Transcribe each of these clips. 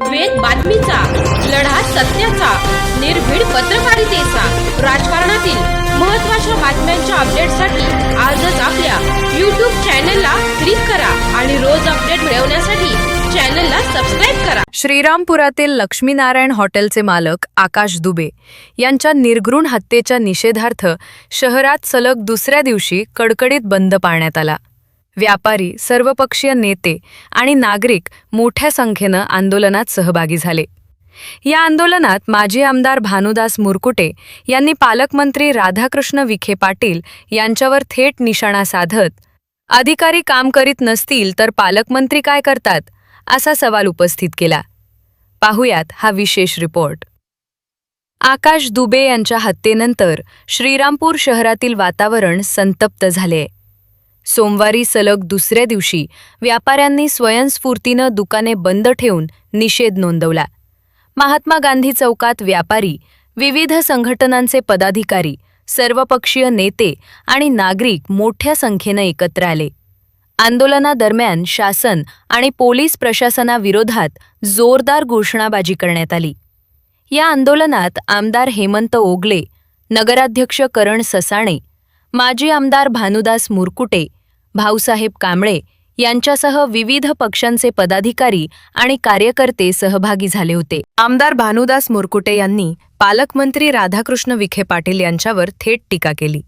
वेद बातमीचा, लढा सत्याचा, निर्भीड पत्रकारितेचा, राजकारणातील महत्त्वाच्या बातम्यांच्या अपडेटसाठी आजच आपल्या YouTube चॅनलला क्लिक करा आणि रोज अपडेट मिळवण्यासाठी चॅनलला सबस्क्राइब करा। श्रीरामपुरातील लक्ष्मीनारायण हॉटेलचे मालक आकाश दुबे यांच्या निर्घृण हत्येच्या निषेधार्थ शहरात सलग दुसऱ्या दिवशी कडकडीत बंद पाळण्यात आला। व्यापारी, सर्वपक्षीय नेते आणि नागरिक मोठ्या संख्येनं आंदोलनात सहभागी झाले। या आंदोलनात माजी आमदार भानुदास मुरकुटे यांनी पालकमंत्री राधाकृष्ण विखे पाटील यांच्यावर थेट निशाणा साधत, अधिकारी काम करीत नसतील तर पालकमंत्री काय करतात, असा सवाल उपस्थित केला। पाहुयात हा विशेष रिपोर्ट। आकाश दुबे यांच्या हत्येनंतर श्रीरामपूर शहरातील वातावरण संतप्त झाले। सोमवारी सलग दुसऱ्या दिवशी व्यापाऱ्यांनी स्वयंस्फूर्तीनं दुकाने बंद ठेवून निषेध नोंदवला। महात्मा गांधी चौकात व्यापारी, विविध संघटनांचे पदाधिकारी, सर्वपक्षीय नेते आणि नागरिक मोठ्या संख्येनं एकत्र आले। आंदोलनादरम्यान शासन आणि पोलीस प्रशासनाविरोधात जोरदार घोषणाबाजी करण्यात आली। या आंदोलनात आमदार हेमंत ओगले, नगराध्यक्ष करण ससाणे, माजी आमदार भानुदास मुरकुटे, भाऊसाहेब कांबळे यांच्यासह विविध पक्षांचे पदाधिकारी आणि कार्यकर्ते सहभागी झाले होते। आमदार भानुदास मुरकुटे यांनी पालकमंत्री राधाकृष्ण विखे पाटील यांच्यावर थेट टीका केली।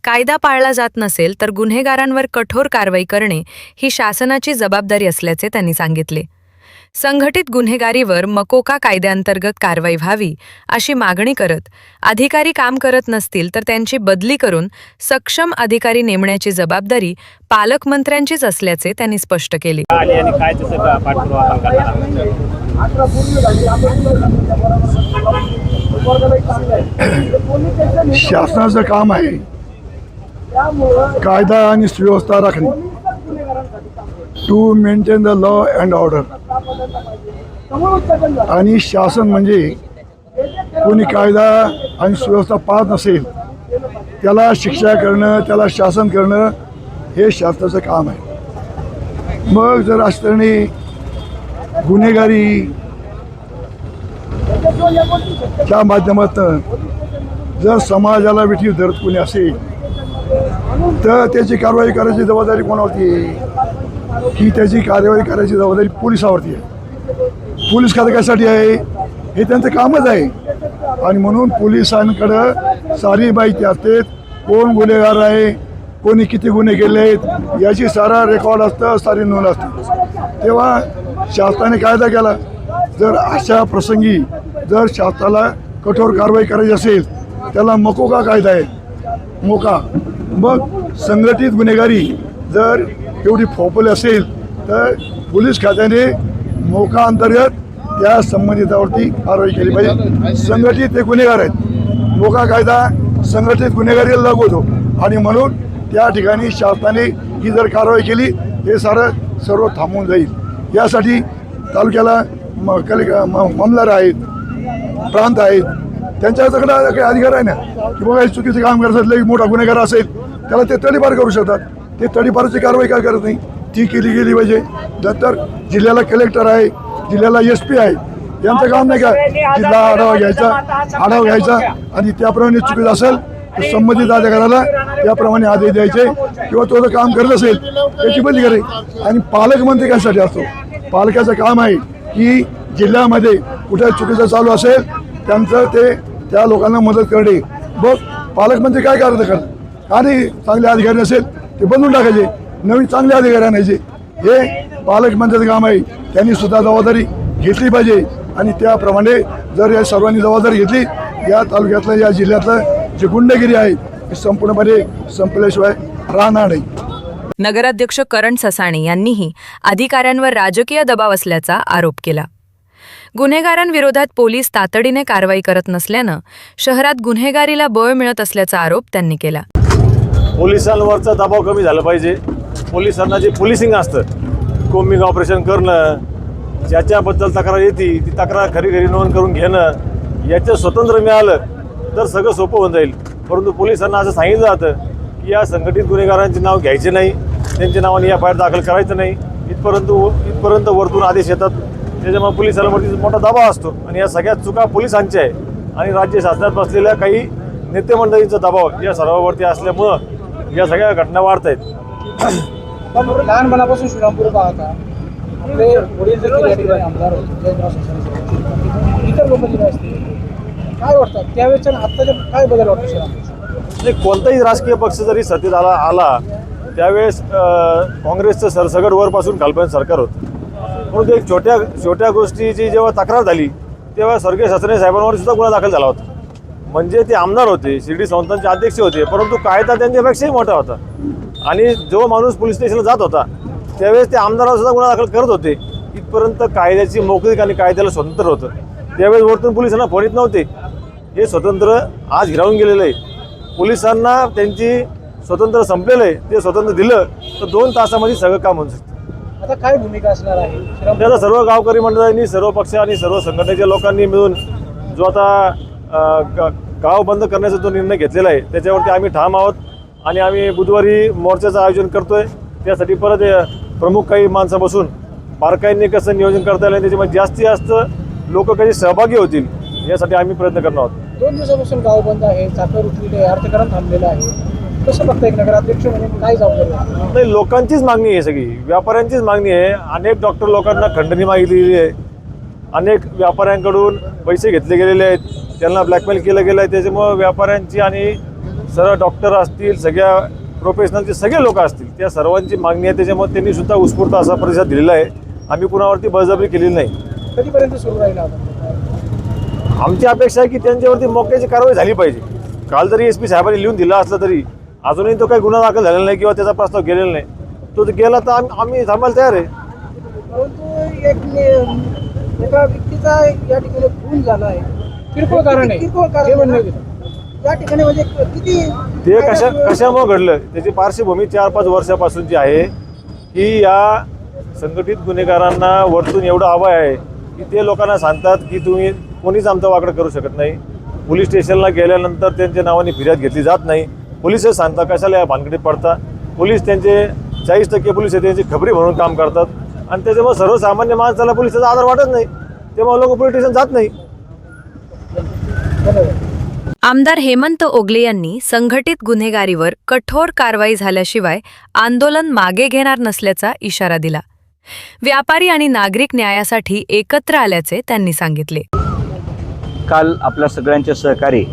कायदा पाळला जात नसेल तर गुन्हेगारांवर कठोर कारवाई करणे ही शासनाची जबाबदारी असल्याचे त्यांनी सांगितले। संघटित गुन्हेगारीवर मकोका कायद्याअंतर्गत कारवाई व्हावी अशी मागणी करत, अधिकारी काम करत नसतील तर त्यांची बदली करून सक्षम अधिकारी नेमण्याची जबाबदारी पालकमंत्र्यांचीच असल्याचे त्यांनी स्पष्ट केले। शासनाचं काम आहे कायदा आणि सुव्यवस्था राखणे, to maintain the law and order. आणि शासन म्हणजे कोणी कायदा आणि सुव्यवस्था पाळत नसेल त्याला शिक्षा करणं, त्याला शासन करणं हे शासनाचं काम आहे। मग जर असताना गुन्हेगारी च्या माध्यमातून जर समाजाला विठीव धरत कोणी असेल तर त्याची कारवाई करायची जबाबदारी कोणावरती आहे? की त्याची कार्यवाही करायची जबाबदारी पोलिसावरती आहे। पोलीस खातं कशासाठी आहे? हे त्यांचं कामच आहे। आणि म्हणून पोलिसांकडं सारी माहिती असते, कोण गुन्हेगार आहे, कोणी किती गुन्हे केले आहेत याची सारा रेकॉर्ड असतं, सारी नोंद असते। तेव्हा शासनाने कायदा केला, जर अशा प्रसंगी जर शासनाला कठोर कारवाई करायची असेल त्याला मकोका कायदा आहे, मोका। मग संघटित गुन्हेगारी जर एवढी फोफली असेल तर पोलीस खात्याने मोका अंतर्गत त्या संबंधितावरती कारवाई केली पाहिजे। संघटित ते गुन्हेगार आहेत, मोका कायदा संघटित गुन्हेगारीला लागू होतो आणि म्हणून त्या ठिकाणी शासनाने ही जर कारवाई केली हे सर्व थांबून जाईल। यासाठी तालुक्याला मामलदार आहेत, प्रांत आहेत, त्यांच्याकडे काही अधिकार आहे ना की बघा चुकीचं काम करत असले मोठा गुन्हेगार असेल त्याला ते तडीपार करू शकतात। ते तडीपारची कारवाई काय करत नाही, ती केली गेली पाहिजे। नंतर जिल्ह्याला कलेक्टर आहे, जिल्ह्याला SP आहे, यांचं काम नाही का जिल्हा आढावा घ्यायचा आणि त्याप्रमाणे चुकीचं असेल तर संबंधित अधिकाऱ्याला त्याप्रमाणे आदेश द्यायचे किंवा तो जर काम करत असेल त्याची बदली करे। आणि पालकमंत्री कशासाठी असतो? पालकाचं काम आहे की जिल्ह्यामध्ये कुठे चुकीचं चालू असेल त्यांचं ते त्या लोकांना मदत करणे। बघ पालकमंत्री काय करतात आणि चांगले अधिकारी नसेल ते बदलून टाकायचे, नवीन चांगले अधिकारी आणायचे, हे पालकमंत्र्याचं काम आहे। त्यांनी सुद्धा जबाबदारी घेतली पाहिजे आणि त्याप्रमाणे जर या सर्वांनी जबाबदारी घेतली या तालुक्यातलं, या जिल्ह्यातलं जे गुंडगिरी आहे ती संपूर्णपणे संपल्याशिवाय राहणार नाही। नगराध्यक्ष करण ससाणे यांनीही अधिकाऱ्यांवर राजकीय दबाव असल्याचा आरोप केला। गुन्हेगारांविरोधात पोलीस तातडीने कारवाई करत नसल्यानं शहरात गुन्हेगारीला बळ मिळत असल्याचा आरोप त्यांनी केला। पोलिसांवरचा दबाव कमी झाला पाहिजे। पोलिसांना जे पोलिसिंग असतं, कोम्बिंग ऑपरेशन करणं, ज्याच्याबद्दल तक्रार येते ती तक्रार खरी नोंद करून घेणं, याचं स्वतंत्र मिळालं तर सगळं सोपं होऊन जाईल। परंतु पोलिसांना असं सांगितलं जातं की या संघटित गुन्हेगारांचे नाव घ्यायचे नाही, त्यांच्या नावाने FIR दाखल करायचं नाही, इथपर्यंत वरतून आदेश येतात। त्याच्यामुळे पोलिसांवरती मोठा दबाव असतो आणि या सगळ्या चुका पोलिसांच्या आहे आणि राज्य शासनात बसलेल्या काही नेते मंडळींचा दबाव या सर्वांवरती असल्यामुळं या सगळ्या घटना वाढत आहेत. लहानपणापासून श्रीरामपूर पाहता आपले वडील देखील या ठिकाणी आमदार होते, जयंतराव ससाणे, इतर लोक जे असतील काय वाटतात त्यावेळेच्या आत्ताच्या काय बदल वाटतो श्रीरामपूर? नाही, कोणताही राजकीय पक्ष जरी सत्तेत आला त्यावेळेस काँग्रेसचं सरसगट वरपासून खालपर्यंत सरकार होतं. परंतु एक छोट्या गोष्टीची जेव्हा तक्रार झाली तेव्हा स्वर्गीय ससाणे साहेबांवर सुद्धा गुन्हा दाखल झाला होता. म्हणजे ते आमदार होते, शिर्डी संस्थांचे अध्यक्ष होते, परंतु कायदा त्यांच्यापेक्षाही मोठा होता आणि जो माणूस पोलीस स्टेशनला जात होता त्यावेळेस ते आमदारावर सुद्धा गुन्हा दाखल करत होते. इथपर्यंत कायद्याची मोकळीक आणि कायद्याला स्वतंत्र होतं. त्यावेळेस वरतून पोलिसांना फोन येत नव्हते. हे स्वतंत्र आज हिरावून गेलेलं आहे. पोलिसांना त्यांची स्वतंत्र संपलेलं आहे. ते स्वतंत्र दिलं तर 2 तासामध्ये सगळं काम होऊ शकतं. आता काय भूमिका असणार आहे श्रीरामपूर? त्याचा सर्व गावकरी मंडळांनी, सर्व पक्ष आणि सर्व संघटनेच्या लोकांनी मिळून जो आता गाव बंद करण्याचा जो निर्णय घेतलेला आहे त्याच्यावरती आम्ही ठाम आहोत आणि आम्ही बुधवारी मोर्चाचं आयोजन करतोय. त्यासाठी परत प्रमुख काही माणसं बसून बारकाईंनी कसं नियोजन करता येईल त्याच्यामध्ये जास्तीत जास्त लोक कधी सहभागी होतील यासाठी आम्ही प्रयत्न करणार आहोत. 2 दिवसापासून गाव बंद आहे, चाकर उठलेले आहे, अर्थकारण थांबलेलं आहे. कसं बघता एक नगराध्यक्ष म्हणून काय जबाबदारी आहे? नाही, लोकांचीच मागणी आहे, सगळी व्यापाऱ्यांचीच मागणी आहे. अनेक डॉक्टर लोकांना खंडणी मागितलेली आहे. अनेक व्यापाऱ्यांकडून पैसे घेतले गेलेले आहेत, त्यांना ब्लॅकमेल केलं गेलं आहे. त्याच्यामुळं व्यापाऱ्यांची आणि सर्व डॉक्टर असतील, सगळ्या प्रोफेशनलचे सगळे लोक असतील, त्या सर्वांची मागणी आहे. त्याच्यामुळे त्यांनी सुद्धा उत्स्फूर्त असा प्रतिसाद दिलेला आहे. आम्ही कुणावरती बळजबरी केलेली नाही. कधीपर्यंत सुरू राहील आता? आमची अपेक्षा आहे की त्यांच्यावरती मोक्याची कारवाई झाली पाहिजे. काल जरी SP साहेबांनी लिहून दिला असला तरी अजूनही तो काही गुन्हा दाखल झालेला नाही किंवा त्याचा प्रस्ताव गेलेला नाही. तो गेला तर आम्ही थांबायला तयार आहे. परंतु एका व्यक्तीचा या ठिकाणी खून झाला आहे, किरकोळ कारण आहे, हे म्हणणं या ठिकाणी म्हणजे किती ते कशामुळे घडलं त्याची पार्श्वभूमी 4-5 वर्षापासूनची आहे की या संघटित गुन्हेगारांना वरतून एवढं हवं आहे की ते लोकांना सांगतात की तुम्ही कोणीच आमचं वाकडं करू शकत नाही. पोलीस स्टेशनला गेल्यानंतर त्यांच्या नावाने फिर्याद घेतली जात नाही. पोलीसच सांगतात कशाला या भानगडीत पडता. पोलीस त्यांचे 40% पोलीस आहे त्यांची खबरी म्हणून काम करतात आणि त्याच्यामुळे सर्वसामान्य माणसाला पोलिसाचा आदर वाटत नाही. तेव्हा लोक पोलीस स्टेशन जात नाही. आमदार हेमंत ओगले यांनी संघटित गुन्हेगारीवर कठोर कारवाई झाल्याशिवाय आंदोलन मागे घेणार नसल्याचा इशारा दिला. व्यापारी आणि नागरिक न्यायासाठी एकत्र आल्याचे त्यांनी सांगितले. काल आपल्या सगळ्यांचे सहकारी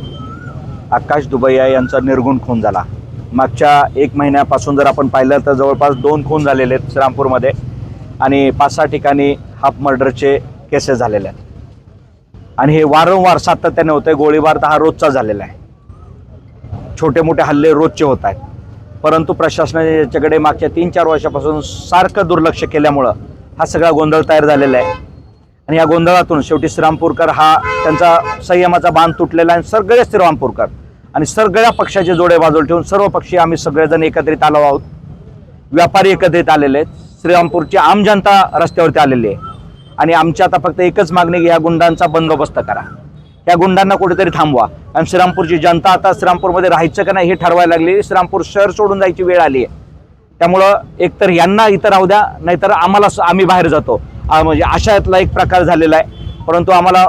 आकाश दुबैया यांचा निर्गुण खून झाला. मागच्या 1 महिन्यापासून जर आपण पाहिलं तर जवळपास 2 खून झालेले आहेत श्रीरामपूरमध्ये आणि 5-6 ठिकाणी हाफ मर्डरचे केसेस झालेले आहेत आणि हे वारंवार सातत्याने होत आहे. गोळीबार तर हा रोजचा झालेला आहे. छोटे मोठे हल्ले रोजचे होत आहेत. परंतु प्रशासनाने याच्याकडे मागच्या 3-4 वर्षापासून सारखं दुर्लक्ष केल्यामुळं हा सगळा गोंधळ तयार झालेला आहे आणि या गोंधळातून शेवटी श्रीरामपूरकर हा त्यांचा संयमाचा बांध तुटलेला आहे. सगळे श्रीरामपूरकर आणि सगळ्या पक्षाचे जोडे बाजूला ठेवून सर्व पक्षी आम्ही सगळेजण एकत्रित आलो आहोत. व्यापारी एकत्रित आलेले आहेत, श्रीरामपूरची आम जनता रस्त्यावरती आलेली आहे आणि आमची आता फक्त एकच मागणी की या गुंडांचा बंदोबस्त करा, या गुंडांना कुठेतरी थांबवा. आणि श्रीरामपूरची जनता आता श्रीरामपूरमध्ये राहायचं का नाही हे ठरवायला लागली. श्रीरामपूर शहर सोडून जायची वेळ आली आहे. त्यामुळं एकतर यांना इथं राहू द्या नाहीतर आम्ही बाहेर जातो म्हणजे अशातला एक प्रकार झालेला आहे. परंतु आम्हाला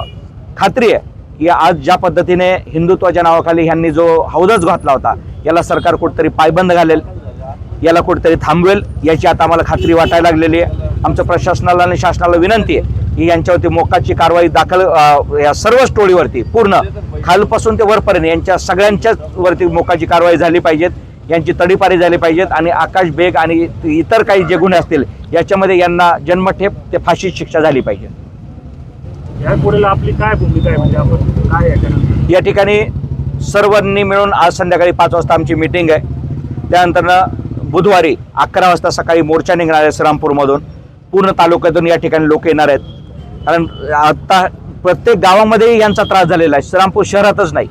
खात्री आहे की आज ज्या पद्धतीने हिंदुत्वाच्या नावाखाली ह्यांनी जो हौदाच घातला होता याला सरकार कुठेतरी पायबंद घालेल, याला कुठेतरी थांबवेल याची आता आम्हाला खात्री वाटायला लागलेली आहे. आमचं प्रशासनाला आणि शासनाला विनंती आहे की यांच्यावरती मोक्काची कारवाई दाखल या सर्व टोळीवरती पूर्ण खालपासून ते वरपर्यंत यांच्या सगळ्यांच्याच वरती मोक्काची कारवाई झाली पाहिजेत. यांची तडीपारी झाली पाहिजेत आणि आकाश बेग आणि इतर काही जे गुन्हे असतील याच्यामध्ये यांना जन्मठेप ते फाशीची शिक्षा झाली पाहिजे. यापुढे आपली काय भूमिका आहे म्हणजे आपण काय याच्यानंतर? या ठिकाणी सर्वांनी मिळून आज संध्याकाळी 5 वाजता आमची मीटिंग आहे. त्यानंतर बुधवारी 11 वाजता सकाळी मोर्चा निघणार आहे श्रीरामपूरमधून. पूर्ण तालुक्यातून या ठिकाणी लोक येणार आहेत. कारण आता प्रत्येक गावामध्ये यांचा त्रास झालेला आहे. श्रीरामपूर शहरातच नाही,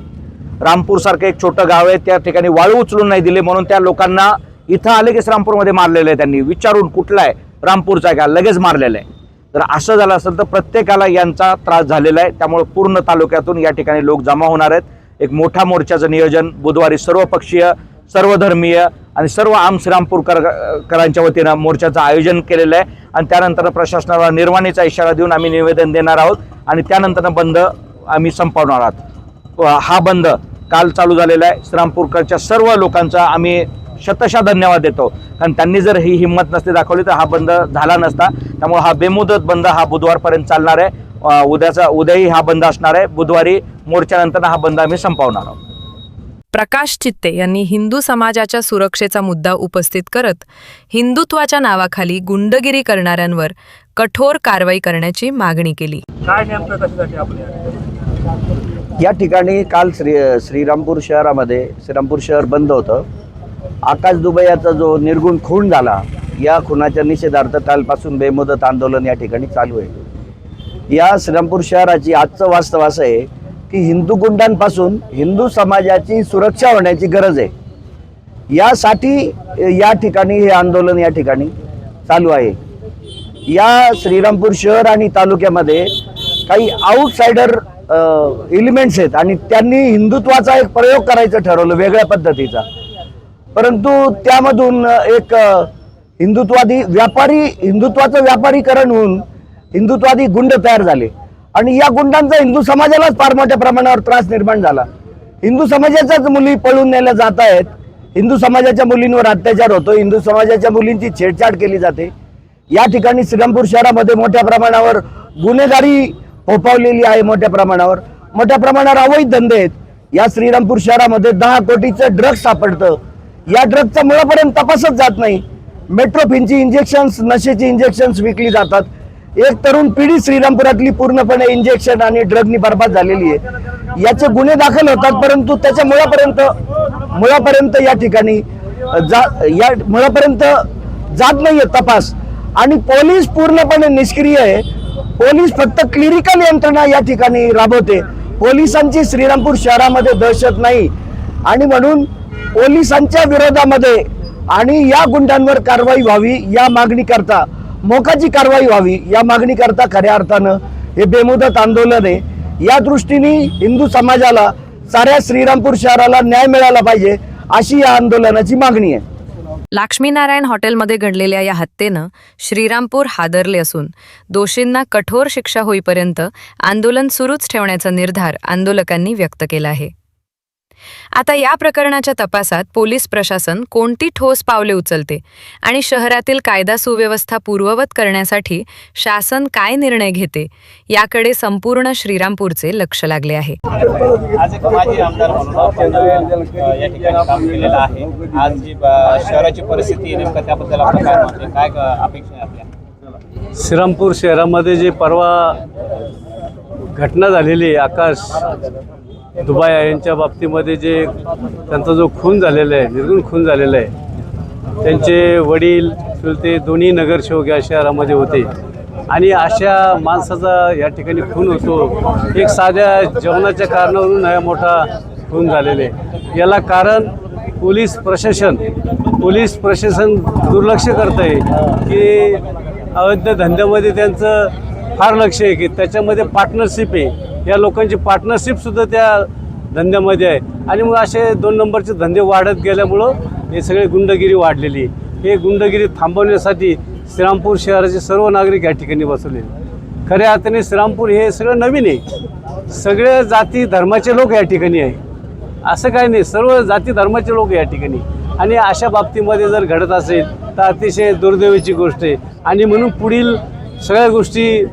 रामपूरसारखं एक छोटं गाव आहे त्या ठिकाणी वाळू उचलून नाही दिले म्हणून त्या लोकांना इथं आले की श्रीरामपूरमध्ये मारलेलं आहे. त्यांनी विचारून कुठला आहे रामपूरचा का लगेच मारलेलं आहे. तर असं झालं असेल तर प्रत्येकाला यांचा त्रास झालेला आहे. त्यामुळे पूर्ण तालुक्यातून या ठिकाणी लोक जमा होणार आहेत. एक मोठा मोर्चाचं नियोजन बुधवारी सर्वपक्षीय सर्वधर्मीय आणि सर्व आम श्रीरामपूरकरांच्या वतीनं मोर्चाचं आयोजन केलेलं आहे आणि त्यानंतर प्रशासनाला निर्वाणीचा इशारा देऊन आम्ही निवेदन देणार आहोत आणि त्यानंतर बंद आम्ही संपवणार आहोत. हा बंद काल चालू झालेला आहे. श्रीरामपूरकरच्या सर्व लोकांचा आम्ही शतशः धन्यवाद देतो, कारण त्यांनी जर ही हिंमत नसती दाखवली तर हा बंद झाला नसता. त्यामुळे हा बेमुदत बंद हा बुधवारपर्यंत चालणार आहे. उद्याही हा बंद असणार आहे. बुधवारी मोर्चानंतर हा बंद आम्ही संपवणार आहोत. प्रकाश चित्ते यांनी हिंदू समाजाच्या सुरक्षेचा मुद्दा उपस्थित करत हिंदुत्वाच्या नावाखाली गुंडगिरी करणाऱ्यांवर कठोर कारवाई करण्याची मागणी केली. काय नेमकं कशासाठी आपल्या या ठिकाणी काल श्रीरामपूर शहरामध्ये श्रीरामपूर शहर बंद होतं. आकाश दुबे याचा जो निर्गुण खून झाला, या खुनाच्या निषेधार्थ कालपासून बेमुदत आंदोलन या ठिकाणी चालू आहे. या श्रीरामपूर शहराची आजचं वास्तव असं आहे की हिंदू गुंडांपासून हिंदू समाजाची सुरक्षा होण्याची गरज आहे. यासाठी या ठिकाणी हे आंदोलन या ठिकाणी चालू आहे. या श्रीरामपूर शहर आणि तालुक्यामध्ये काही आउटसाइडर एलिमेंट्स आहेत आणि त्यांनी हिंदुत्वाचा एक प्रयोग करायचं ठरवलं वेगळ्या पद्धतीचा. परंतु त्यामधून एक हिंदुत्वाचं व्यापारीकरण होऊन हिंदुत्वादी गुंड तयार झाले आणि या गुंडांचा हिंदू समाजालाच फार मोठ्या प्रमाणावर त्रास निर्माण झाला. हिंदू समाजाच्याच मुली पळून नेल्या जात आहेत. हिंदू समाजाच्या मुलींवर अत्याचार होतो. हिंदू समाजाच्या मुलींची छेडछाड केली जाते. या ठिकाणी श्रीरामपूर शहरामध्ये मोठ्या प्रमाणावर गुन्हेगारी फोफावलेली आहे. मोठ्या प्रमाणावर अवैध धंदे आहेत. या श्रीरामपूर शहरामध्ये 10 कोटीचं ड्रग्ज सापडतं. या ड्रग्जचा मुळापर्यंत तपासच जात नाही. मेट्रोफिनची इंजेक्शन्स, नशेची इंजेक्शन्स विकली जातात. एक तरुण पिढी श्रीरामपुरातली पूर्णपणे इंजेक्शन आणि ड्रगनी बर्बाद झालेली आहे. याचे गुन्हे दाखल होतात, परंतु त्याच्या मुळापर्यंत या ठिकाणी मुळापर्यंत जात नाहीये तपास आणि पोलीस पूर्णपणे निष्क्रिय आहे. पोलीस फक्त क्लिरिकल यंत्रणा या ठिकाणी राबवते. पोलिसांची श्रीरामपूर शहरामध्ये दहशत नाही आणि म्हणून पोलिसांच्या विरोधामध्ये आणि या गुंडांवर कारवाई व्हावी या मागणीकरता, मोकाची कारवाई व्हावी या मागणीकरता खऱ्या अर्थानं हे बेमुदत आंदोलन आहे. या दृष्टीने हिंदू समाजाला, साऱ्या श्रीरामपूर शहराला न्याय मिळाला पाहिजे अशी या आंदोलनाची मागणी आहे. लक्ष्मीनारायण हॉटेलमध्ये घडलेल्या या हत्येनं श्रीरामपूर हादरले असून दोषींना कठोर शिक्षा होईपर्यंत आंदोलन सुरूच ठेवण्याचा निर्धार आंदोलकांनी व्यक्त केला आहे. आता या प्रकरणाच्या तपासात पोलीस प्रशासन कोणती ठोस पावले उचलते आणि शहरातील कायदा सुव्यवस्था पूर्ववत करण्यासाठी शासन काय निर्णय घेते याकडे संपूर्ण श्रीरामपूरचे लक्ष लागले आहे. आज एक माजी आमदार म्हणून आपण या ठिकाणी काम केलेलं आहे. आज जी शहराची परिस्थिती नेमकं त्याबद्दल आपण काय म्हणतो, काय अपेक्षा आहे आपल्या? श्रीरामपूर शहरामध्ये जे परवा घटना झालेली आकाश दुबाया यांच्या बाबतीमध्ये जे त्यांचा जो खून झालेला आहे, निर्गुण खून झालेला आहे, त्यांचे वडील चुलते दोन्ही नगरसेवक या शहरामध्ये होते आणि अशा माणसाचा या ठिकाणी खून होतो. एक साध्या जेवणाच्या कारणावरून हा मोठा खून झालेला आहे. याला कारण पोलीस प्रशासन दुर्लक्ष करत आहे की अवैध धंद्यामध्ये त्यांचं फार लक्ष आहे की त्याच्यामध्ये पार्टनरशिप आहे. या लोकांची पार्टनरशिपसुद्धा त्या धंद्यामध्ये आहे आणि मग असे 2 नंबरचे धंदे वाढत गेल्यामुळं हे सगळे गुंडगिरी वाढलेली. हे गुंडगिरी थांबवण्यासाठी श्रीरामपूर शहराचे सर्व नागरिक या ठिकाणी बसवले. खऱ्या अर्थाने श्रीरामपूर हे सगळं नवीन आहे. सगळे जाती धर्माचे लोक या ठिकाणी आहे, असं काही नाही. सर्व जाती धर्माचे लोक या ठिकाणी आणि अशा बाबतीमध्ये जर घडत असेल तर अतिशय दुर्दैवाची गोष्ट आहे आणि म्हणून पुढील सगळ्या गोष्टी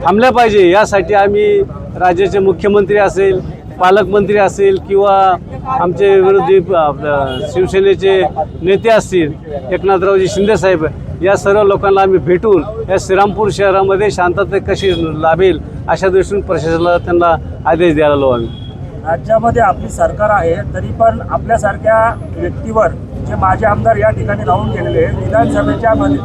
थांबल्या पाहिजे. यासाठी आम्ही राज्याचे मुख्यमंत्री असेल, पालकमंत्री असेल किंवा आमचे विरोधी शिवसेनेचे नेते असतील, एकनाथरावजी शिंदेसाहेब, या सर्व लोकांना आम्ही भेटून या श्रीरामपूर शहरामध्ये शांतता कशी लाभेल अशा दृष्टीने प्रशासनाला त्यांना आदेश द्यायला आलो आम्ही. राज्यामध्ये आपली सरकार आहे तरी पण आपल्यासारख्या व्यक्तीवर जे माजी आमदार या ठिकाणी राहून गेलेले विधानसभेच्या मध्ये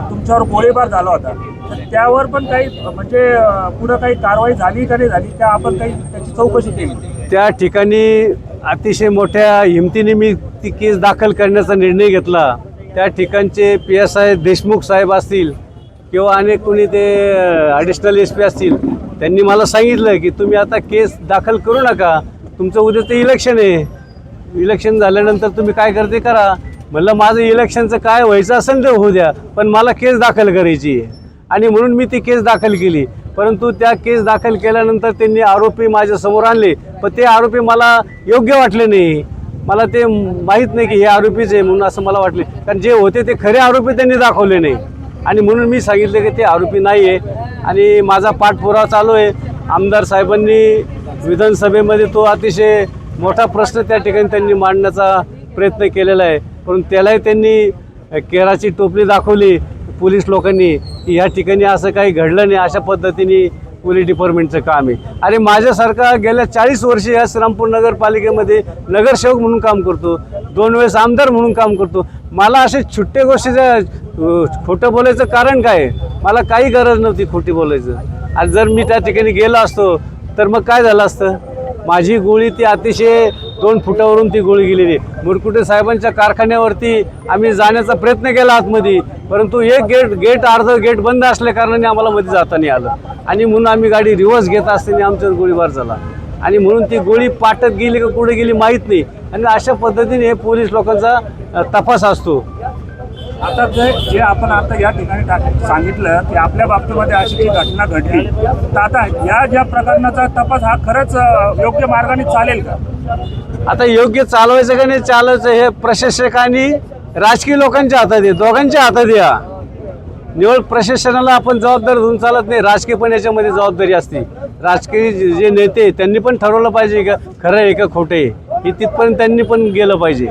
तुमच्यावर गोळीबार झाला होता, तर त्यावर पण काही म्हणजे पुढं काही कारवाई झाली का नाही झाली, त्या आपण काही त्याची चौकशी केली? त्या ठिकाणी अतिशय मोठ्या हिमतीने मी ती केस दाखल करण्याचा निर्णय घेतला. त्या ठिकाणचे PSI देशमुख साहेब असतील किंवा अनेक कोणी ते ॲडिशनल SP असतील, त्यांनी मला सांगितलं की तुम्ही आता केस दाखल करू नका, तुमचं उद्या ते इलेक्शन आहे, इलेक्शन झाल्यानंतर तुम्ही काय करते करा. म्हणलं माझं इलेक्शनचं काय व्हायचं असेल ते होऊ द्या, पण मला केस दाखल करायची आहे आणि म्हणून मी ती केस दाखल केली. परंतु त्या केस दाखल केल्यानंतर त्यांनी आरोपी माझ्यासमोर आणले, पण ते आरोपी मला योग्य वाटले नाही. मला ते माहीत नाही की हे आरोपीच आहे म्हणून असं मला वाटले, कारण जे होते ते खरे आरोपी त्यांनी दाखवले नाही आणि म्हणून मी सांगितले की ते आरोपी नाही आहे आणि माझा पाठपुरावा चालू आहे. आमदार साहेबांनी विधानसभेमध्ये तो अतिशय मोठा प्रश्न त्या ठिकाणी त्यांनी मांडण्याचा प्रयत्न केलेला आहे, परंतु त्यालाही त्यांनी केराची टोपली दाखवली पोलीस लोकांनी की ह्या ठिकाणी असं काही घडलं नाही. अशा पद्धतीने पोलीस डिपार्टमेंटचं काम आहे. आणि माझ्यासारखा गेल्या 40 वर्षे या श्रीरामपूर नगरपालिकेमध्ये नगरसेवक म्हणून काम करतो, 2 वेळेस आमदार म्हणून काम करतो. मला असे छुट्टे गोष्टीचं खोटं बोलायचं कारण काय आहे? मला काही गरज नव्हती खोटी बोलायचं. आणि जर मी त्या ठिकाणी गेलो असतो तर मग काय झालं असतं? माझी गोळी ती अतिशय 2 फुटावरून ती गोळी गेलेली. मुरकुटे साहेबांच्या कारखान्यावरती आम्ही जाण्याचा प्रयत्न केला आतमध्ये, परंतु एक अर्धं गेट बंद असल्या कारणाने आम्हाला मध्ये जाता नाही आलं आणि म्हणून आम्ही गाडी रिव्हर्स घेत असताना आमच्यावर गोळीबार झाला आणि म्हणून ती गोळी पाटत गेली का कुठे गेली माहीत नाही. आणि अशा पद्धतीने हे पोलीस लोकांचा तपास असतो. आता जे आपण आता या ठिकाणी सांगितलं की आपल्या बाबतीमध्ये अशी जी घटना घडली, तर आता या ज्या प्रकरणाचा तपास हा खरंच योग्य मार्गाने चालेल का? आता योग्य चालवायचं का नाही चालायचं हे प्रशासक आणि राजकीय लोकांच्या हातात आहे, दोघांच्या हातात आहे. निवड प्रशासनाला आपण जबाबदार धरून चालत नाही, राजकीय पण याच्यामध्ये जबाबदारी असते. राजकीय जे नेते त्यांनी पण ठरवलं पाहिजे का खरं आहे का खोटं आहे, हे तिथपर्यंत त्यांनी पण गेलं पाहिजे.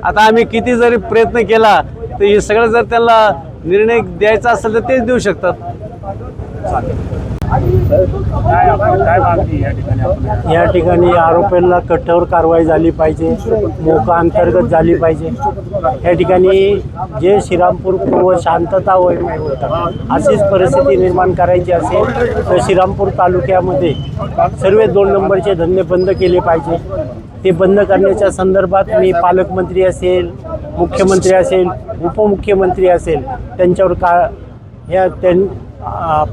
आता आम्ही किती जरी प्रयत्न केला तर हे सगळं जर त्याला निर्णय द्यायचा असेल तर तेच देऊ शकतात. या ठिकाणी आरोपींना कठोर कारवाई झाली पाहिजे, मोका अंतर्गत झाली पाहिजे. या ठिकाणी जे श्रीरामपूर पूर्व शांतता होता अशीच परिस्थिती निर्माण करायची असेल तर श्रीरामपूर तालुक्यामध्ये सर्व 2 नंबरचे धंदे बंद केले पाहिजे. ते बंद करण्याच्या संदर्भात मी पालकमंत्री असेल, मुख्यमंत्री असेल, उपमुख्यमंत्री असेल त्यांच्यावर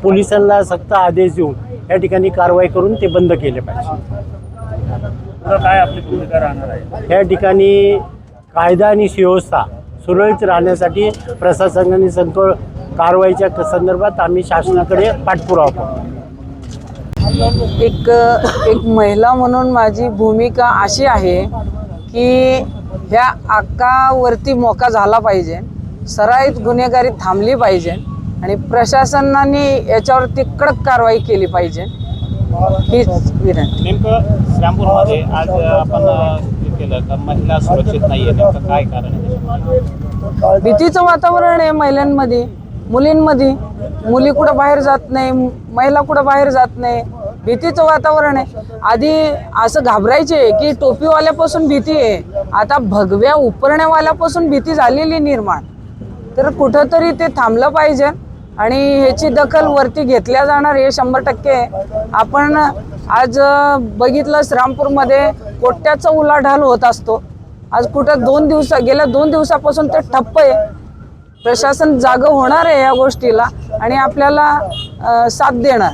पोलिसांना सक्त आदेश देऊन या ठिकाणी कारवाई करून ते बंद केले पाहिजे. काय आपली भूमिका राहणार आहे? या ठिकाणी कायदा आणि सुव्यवस्था सुरळीत राहण्यासाठी प्रशासनाने सखोल कारवाईच्या संदर्भात आम्ही शासनाकडे पाठपुरावा करतो. एक महिला म्हणून माझी भूमिका अशी आहे की ह्या आकावरती मोका झाला पाहिजे, सराईत गुन्हेगारी थांबली पाहिजे आणि प्रशासनाने याच्यावरती कडक कारवाई केली पाहिजे हीच विनंती. नेमकं श्रीरामपूरमध्ये आज आपण केलं तर महिला सुरक्षित नाही आहे, नेमकं काय कारण आहे? भीतीचं वातावरण आहे महिलांमध्ये, मुलींमध्ये. मुली कुठं बाहेर जात नाही, महिला कुठं बाहेर जात नाही, भीतीचं वातावरण आहे. आधी असं घाबरायचे की टोपीवाल्यापासून भीती आहे, आता भगव्या उपरण्यावाल्यापासून भीती झालेली निर्माण. तर कुठंतरी ते थांबलं पाहिजे आणि ह्याची दखल वरती घेतल्या जाणार हे 100%. आपण आज बघितलं श्रीरामपूरमध्ये कोट्याचा उलाढाल होत असतो. आज कुठं गेल्या 2 दिवसापासून ते ठप्प आहे. प्रशासन जागं होणार आहे या गोष्टीला आणि आपल्याला साथ देणार.